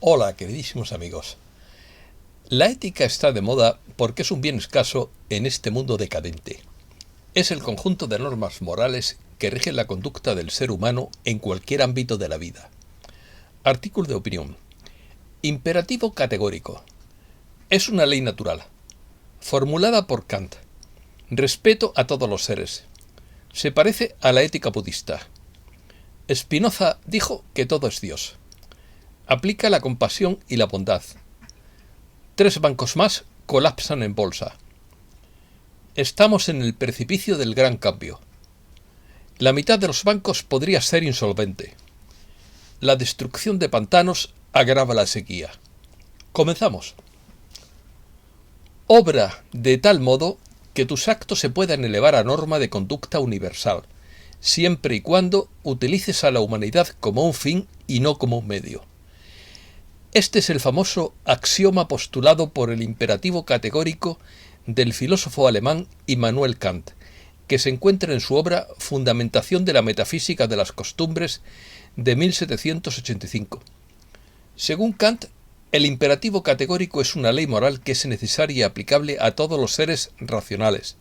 Hola, queridísimos amigos. La ética está de moda porque es un bien escaso en este mundo decadente. Es el conjunto de normas morales que rigen la conducta del ser humano en cualquier ámbito de la vida. Artículo de opinión. Imperativo categórico. Es una ley natural, formulada por Kant. Respeto a todos los seres. Se parece a la ética budista. Spinoza dijo que todo es Dios. Aplica la compasión y la bondad. 3 bancos más colapsan en bolsa. Estamos en el precipicio del gran cambio. La mitad de los bancos podría ser insolvente. La destrucción de pantanos agrava la sequía. Comenzamos. Obra de tal modo que tus actos se puedan elevar a norma de conducta universal, siempre y cuando utilices a la humanidad como un fin y no como un medio. Este es el famoso axioma postulado por el imperativo categórico del filósofo alemán Immanuel Kant, que se encuentra en su obra Fundamentación de la metafísica de las costumbres de 1785. Según Kant, el imperativo categórico es una ley moral que es necesaria y aplicable a todos los seres racionales,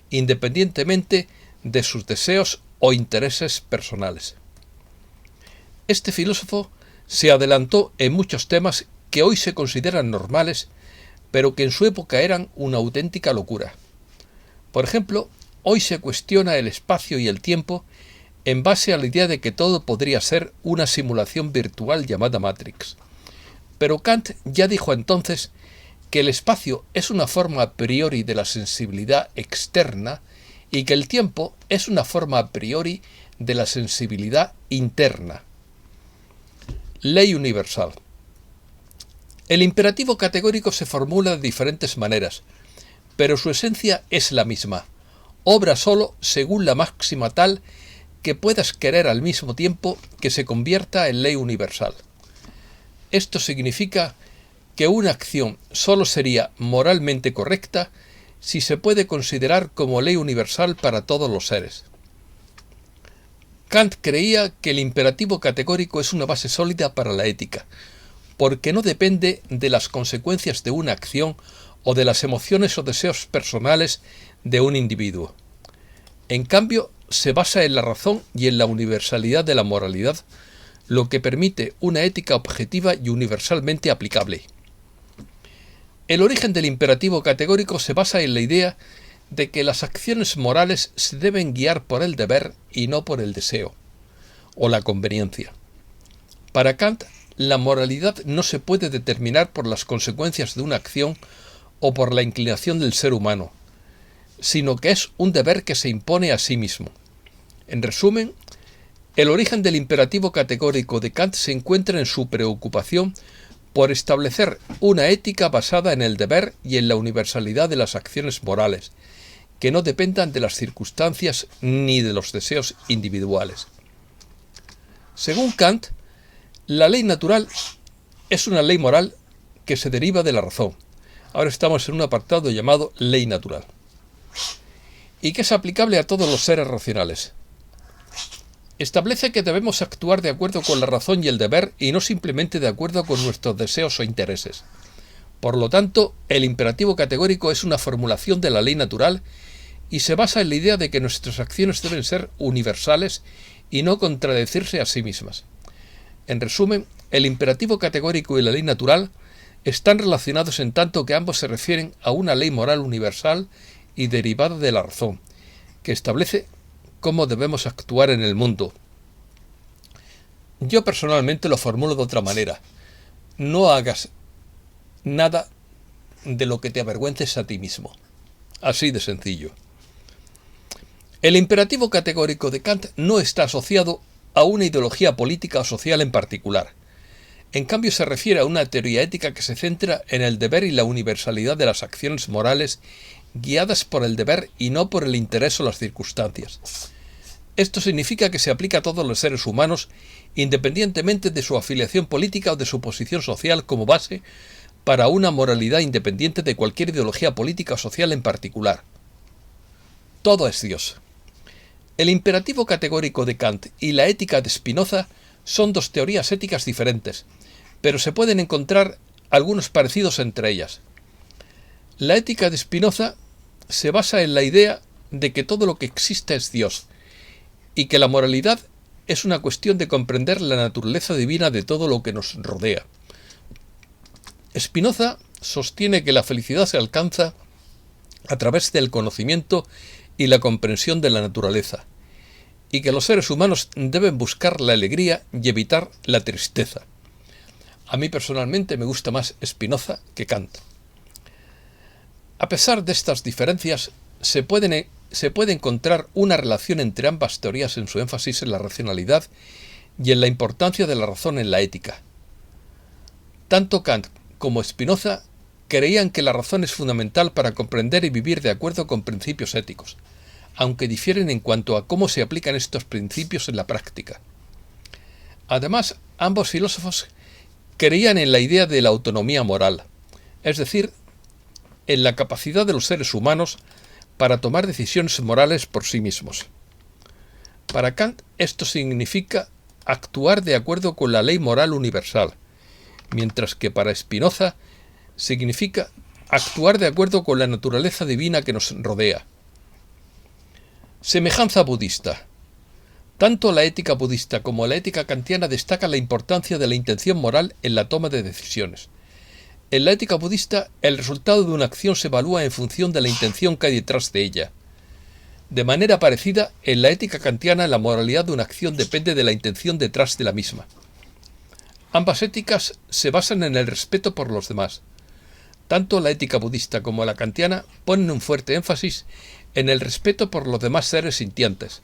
independientemente de sus deseos o intereses personales. Este filósofo se adelantó en muchos temas que hoy se consideran normales, pero que en su época eran una auténtica locura. Por ejemplo, hoy se cuestiona el espacio y el tiempo en base a la idea de que todo podría ser una simulación virtual llamada Matrix. Pero Kant ya dijo entonces que el espacio es una forma a priori de la sensibilidad externa y que el tiempo es una forma a priori de la sensibilidad interna. Ley universal. El imperativo categórico se formula de diferentes maneras, pero su esencia es la misma. Obra solo según la máxima tal que puedas querer al mismo tiempo que se convierta en ley universal. Esto significa que una acción solo sería moralmente correcta si se puede considerar como ley universal para todos los seres. Kant creía que el imperativo categórico es una base sólida para la ética, porque no depende de las consecuencias de una acción o de las emociones o deseos personales de un individuo. En cambio, se basa en la razón y en la universalidad de la moralidad, lo que permite una ética objetiva y universalmente aplicable. El origen del imperativo categórico se basa en la idea de que las acciones morales se deben guiar por el deber y no por el deseo, o la conveniencia. Para Kant, la moralidad no se puede determinar por las consecuencias de una acción o por la inclinación del ser humano, sino que es un deber que se impone a sí mismo. En resumen, el origen del imperativo categórico de Kant se encuentra en su preocupación por establecer una ética basada en el deber y en la universalidad de las acciones morales, que no dependan de las circunstancias ni de los deseos individuales. Según Kant, la ley natural es una ley moral que se deriva de la razón. Ahora estamos en un apartado llamado ley natural, y que es aplicable a todos los seres racionales. Establece que debemos actuar de acuerdo con la razón y el deber y no simplemente de acuerdo con nuestros deseos o intereses. Por lo tanto, el imperativo categórico es una formulación de la ley natural y se basa en la idea de que nuestras acciones deben ser universales y no contradecirse a sí mismas. En resumen, el imperativo categórico y la ley natural están relacionados en tanto que ambos se refieren a una ley moral universal y derivada de la razón, que establece cómo debemos actuar en el mundo. Yo personalmente lo formulo de otra manera. No hagas nada de lo que te avergüences a ti mismo. Así de sencillo. El imperativo categórico de Kant no está asociado a una ideología política o social en particular. En cambio, se refiere a una teoría ética que se centra en el deber y la universalidad de las acciones morales guiadas por el deber y no por el interés o las circunstancias. Esto significa que se aplica a todos los seres humanos, independientemente de su afiliación política o de su posición social, como base para una moralidad independiente de cualquier ideología política o social en particular. Todo es Dios. El imperativo categórico de Kant y la ética de Spinoza son dos teorías éticas diferentes, pero se pueden encontrar algunos parecidos entre ellas. La ética de Spinoza se basa en la idea de que todo lo que existe es Dios, y que la moralidad es una cuestión de comprender la naturaleza divina de todo lo que nos rodea. Spinoza sostiene que la felicidad se alcanza a través del conocimiento y la comprensión de la naturaleza, y que los seres humanos deben buscar la alegría y evitar la tristeza. A mí personalmente me gusta más Spinoza que Kant. A pesar de estas diferencias, se puede encontrar una relación entre ambas teorías en su énfasis en la racionalidad y en la importancia de la razón en la ética. Tanto Kant como Spinoza creían que la razón es fundamental para comprender y vivir de acuerdo con principios éticos, aunque difieren en cuanto a cómo se aplican estos principios en la práctica. Además, ambos filósofos creían en la idea de la autonomía moral, es decir, en la capacidad de los seres humanos para tomar decisiones morales por sí mismos. Para Kant, esto significa actuar de acuerdo con la ley moral universal, mientras que para Spinoza significa actuar de acuerdo con la naturaleza divina que nos rodea. Semejanza budista. Tanto la ética budista como la ética kantiana destacan la importancia de la intención moral en la toma de decisiones. En la ética budista, el resultado de una acción se evalúa en función de la intención que hay detrás de ella. De manera parecida, en la ética kantiana, la moralidad de una acción depende de la intención detrás de la misma. Ambas éticas se basan en el respeto por los demás. Tanto la ética budista como la kantiana ponen un fuerte énfasis en el respeto por los demás seres sintientes.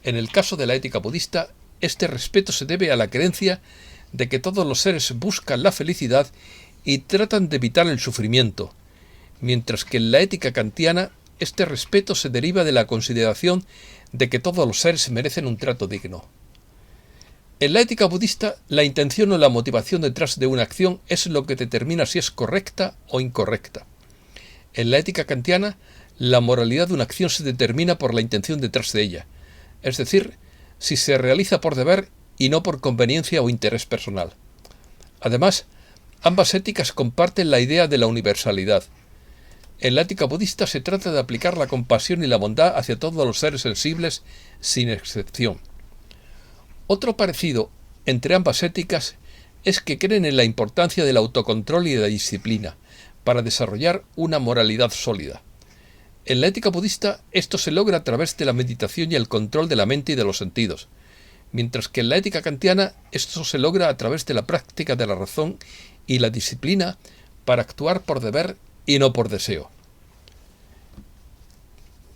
En el caso de la ética budista, este respeto se debe a la creencia de que todos los seres buscan la felicidad y tratan de evitar el sufrimiento, mientras que en la ética kantiana este respeto se deriva de la consideración de que todos los seres merecen un trato digno. En la ética budista, la intención o la motivación detrás de una acción es lo que determina si es correcta o incorrecta. En la ética kantiana, la moralidad de una acción se determina por la intención detrás de ella, es decir, si se realiza por deber y no por conveniencia o interés personal. Además, ambas éticas comparten la idea de la universalidad. En la ética budista se trata de aplicar la compasión y la bondad hacia todos los seres sensibles, sin excepción. Otro parecido entre ambas éticas es que creen en la importancia del autocontrol y de la disciplina para desarrollar una moralidad sólida. En la ética budista, esto se logra a través de la meditación y el control de la mente y de los sentidos, mientras que en la ética kantiana esto se logra a través de la práctica de la razón y la disciplina para actuar por deber y no por deseo.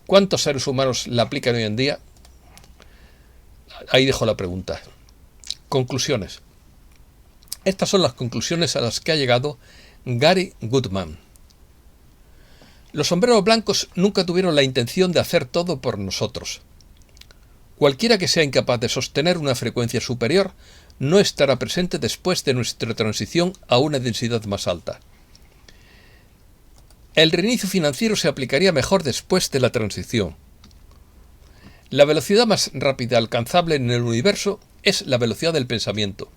¿Cuántos seres humanos la aplican hoy en día? Ahí dejo la pregunta. Conclusiones. Estas son las conclusiones a las que ha llegado Gary Goodman. Los sombreros blancos nunca tuvieron la intención de hacer todo por nosotros. Cualquiera que sea incapaz de sostener una frecuencia superior no estará presente después de nuestra transición a una densidad más alta. El reinicio financiero se aplicaría mejor después de la transición. La velocidad más rápida alcanzable en el universo es la velocidad del pensamiento.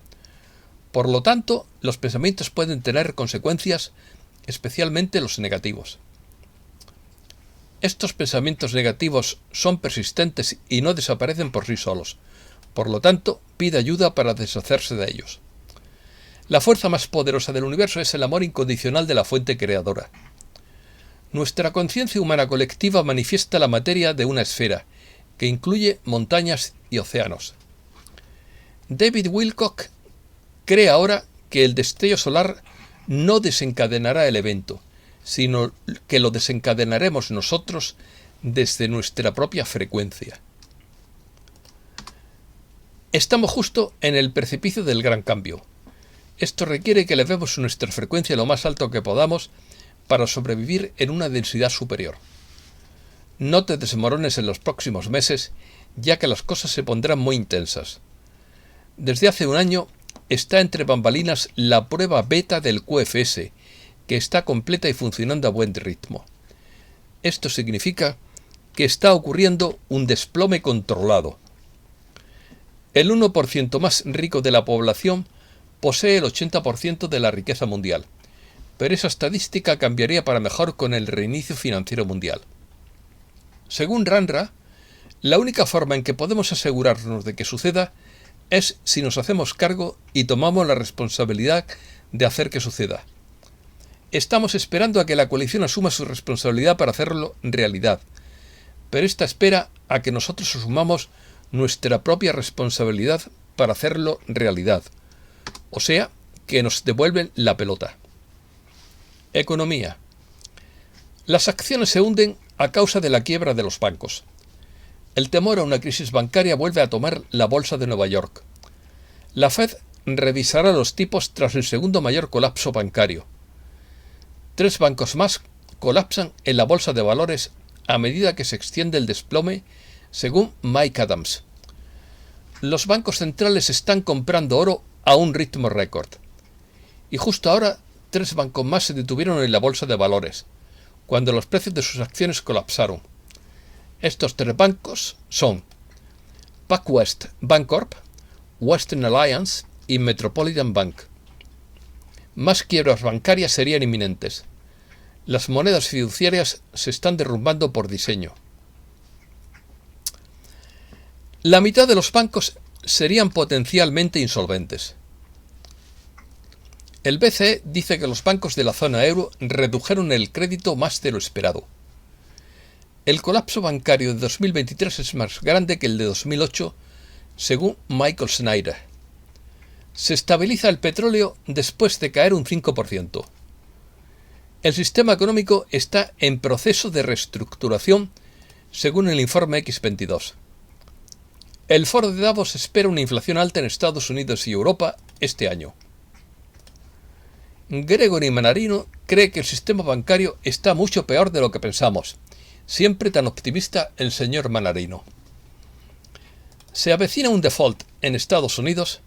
Por lo tanto, los pensamientos pueden tener consecuencias, especialmente los negativos. Estos pensamientos negativos son persistentes y no desaparecen por sí solos. Por lo tanto, pide ayuda para deshacerse de ellos. La fuerza más poderosa del universo es el amor incondicional de la fuente creadora. Nuestra conciencia humana colectiva manifiesta la materia de una esfera, que incluye montañas y océanos. David Wilcock cree ahora que el destello solar no desencadenará el evento, sino que lo desencadenaremos nosotros desde nuestra propia frecuencia. Estamos justo en el precipicio del gran cambio. Esto requiere que elevemos nuestra frecuencia lo más alto que podamos para sobrevivir en una densidad superior. No te desmorones en los próximos meses, ya que las cosas se pondrán muy intensas. Desde hace un año está entre bambalinas la prueba beta del QFS, que está completa y funcionando a buen ritmo. Esto significa que está ocurriendo un desplome controlado. El 1% más rico de la población posee el 80% de la riqueza mundial, pero esa estadística cambiaría para mejor con el reinicio financiero mundial. Según Randra, la única forma en que podemos asegurarnos de que suceda es si nos hacemos cargo y tomamos la responsabilidad de hacer que suceda. Estamos esperando a que la coalición asuma su responsabilidad para hacerlo realidad, pero esta espera a que nosotros asumamos nuestra propia responsabilidad para hacerlo realidad, o sea, que nos devuelven la pelota. Economía. Las acciones se hunden a causa de la quiebra de los bancos. El temor a una crisis bancaria vuelve a tomar la bolsa de Nueva York. La Fed revisará los tipos tras el segundo mayor colapso bancario. 3 bancos más colapsan en la bolsa de valores a medida que se extiende el desplome, según Mike Adams. Los bancos centrales están comprando oro a un ritmo récord. Y justo ahora 3 bancos más se detuvieron en la bolsa de valores, cuando los precios de sus acciones colapsaron. Estos 3 bancos son PacWest Bancorp, Western Alliance y Metropolitan Bank. Más quiebras bancarias serían inminentes. Las monedas fiduciarias se están derrumbando por diseño. La mitad de los bancos serían potencialmente insolventes. El BCE dice que los bancos de la zona euro redujeron el crédito más de lo esperado. El colapso bancario de 2023 es más grande que el de 2008, según Michael Snyder. Se estabiliza el petróleo después de caer un 5%. El sistema económico está en proceso de reestructuración, según el informe X22. El foro de Davos espera una inflación alta en Estados Unidos y Europa este año. Gregory Mannarino cree que el sistema bancario está mucho peor de lo que pensamos. Siempre tan optimista el señor Mannarino. Se avecina un default en Estados Unidos.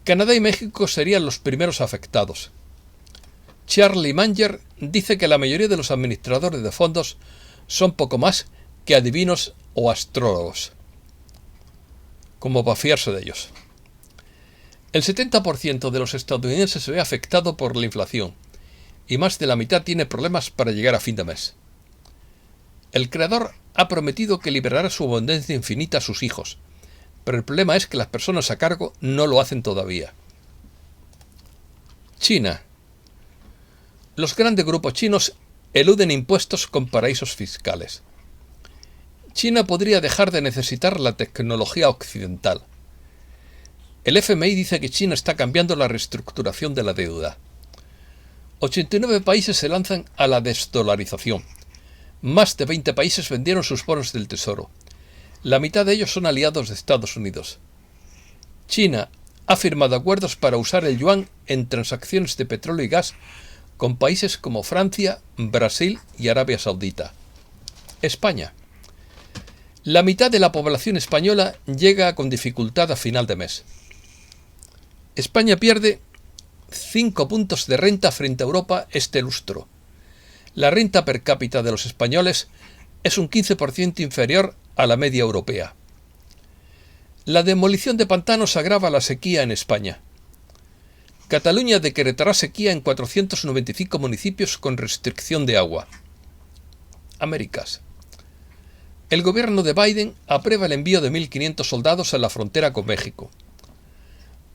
Canadá y México serían los primeros afectados. Charlie Munger dice que la mayoría de los administradores de fondos son poco más que adivinos o astrólogos, como para fiarse de ellos. El 70% de los estadounidenses se ve afectado por la inflación y más de la mitad tiene problemas para llegar a fin de mes. El creador ha prometido que liberará su abundancia infinita a sus hijos, pero el problema es que las personas a cargo no lo hacen todavía. China. Los grandes grupos chinos eluden impuestos con paraísos fiscales. China podría dejar de necesitar la tecnología occidental. El FMI dice que China está cambiando la reestructuración de la deuda. 89 países se lanzan a la desdolarización. Más de 20 países vendieron sus bonos del tesoro. La mitad de ellos son aliados de Estados Unidos. China ha firmado acuerdos para usar el yuan en transacciones de petróleo y gas con países como Francia, Brasil y Arabia Saudita. España. La mitad de la población española llega con dificultad a final de mes. España pierde 5 puntos de renta frente a Europa este lustro. La renta per cápita de los españoles es un 15% inferior a la media europea. La demolición de pantanos agrava la sequía en España. Cataluña decretará sequía en 495 municipios con restricción de agua. Américas. El gobierno de Biden aprueba el envío de 1.500 soldados a la frontera con México.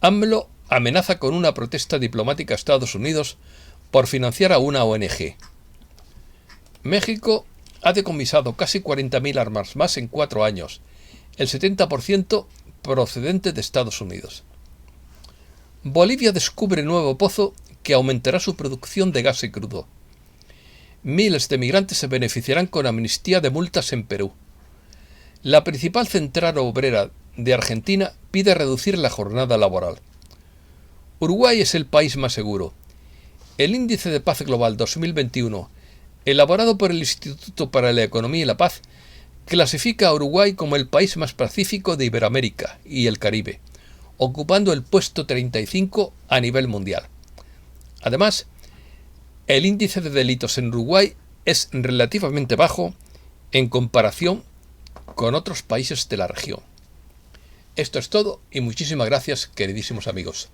AMLO amenaza con una protesta diplomática a Estados Unidos por financiar a una ONG. México ha decomisado casi 40.000 armas más en 4 años, el 70% procedente de Estados Unidos. Bolivia descubre nuevo pozo que aumentará su producción de gas y crudo. Miles de migrantes se beneficiarán con amnistía de multas en Perú. La principal central obrera de Argentina pide reducir la jornada laboral. Uruguay es el país más seguro. El Índice de Paz Global 2021, elaborado por el Instituto para la Economía y la Paz, clasifica a Uruguay como el país más pacífico de Iberoamérica y el Caribe, ocupando el puesto 35 a nivel mundial. Además, el índice de delitos en Uruguay es relativamente bajo en comparación con otros países de la región. Esto es todo y muchísimas gracias, queridísimos amigos.